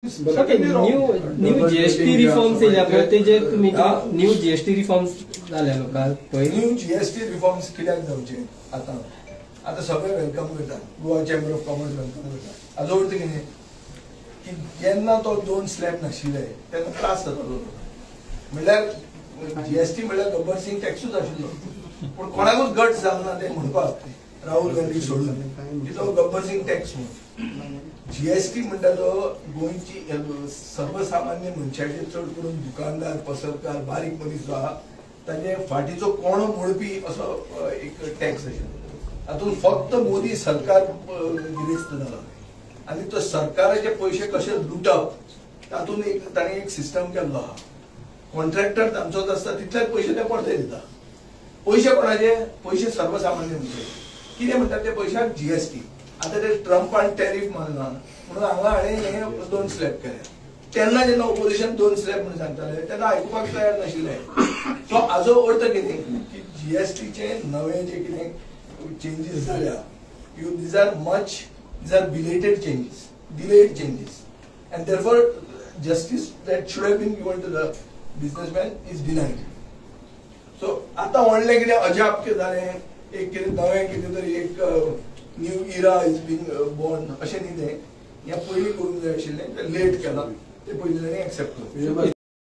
New GST reforms new GST reforms झाले new GST reforms कित्याक जावचे आता सगळे वेलकम करतात. Goa chamber of commerce welcome करतात. हाजो अर्थ कितें की जेन्ना तो 2 स्लॅब नाशिल्ले तेन्ना त्रास जातालो. म्हणल्यार जीएसटी म्हणल्यार गब्बर सिंग टॅक्सूच आशिल्लो, पूण कोणाकूच गट्स जावना ते म्हणपाक राहुल गांधी सोडून की तो गब्बर सिंग टॅक्स म्हणून. जीएसटी म्हणटा तो गोंयची सर्वसामान्य मनशाचे चड करून दुकानदार पसरकार बारीक मनीस जो आहा ताचे फाटीचो कोणो मोडपी असो एक टॅक्स आशिल्लो. हातून फक्त मोदी सरकार गिरेस्त जाला आनी तो सरकाराचे पयशे कशे लुटप तातून ताणें एक सिस्टम केल्लो आहा. कॉन्ट्रॅक्टर तांचोच आसता तितलेच पयशे ते परते दिता. पयशे कोणाचे? पयशे सर्वसामान्य मनशाचे. कितें म्हणटात ते पयशाक? जीएसटी. आता ते ट्रम्पान टॅरिफ मारला म्हणून हांगा हाणें हे 2 स्लॅब केले. तेन्ना जेन्ना ऑपोजिशन 2 स्लॅब म्हणून सांगताले तेन्ना आयकुपाक तयार नाशिल्ले. सो हाजो अर्थ कितें की जीएसटीचे नवे जे कितें चेंजीस झाल्या these are belated changes, delayed changes, and therefore justice that should have been given to the businessman is denied. So आता व्हडलें कितें अजाप कितें जालें, एक कितें नवें कितें तरी एक new era is being born अशें न्ही तें. हें पयलीं करूंक जाय आशिल्लें, तें लेट केलां, तें पयलीं ताणें एक्सेप्ट केलें.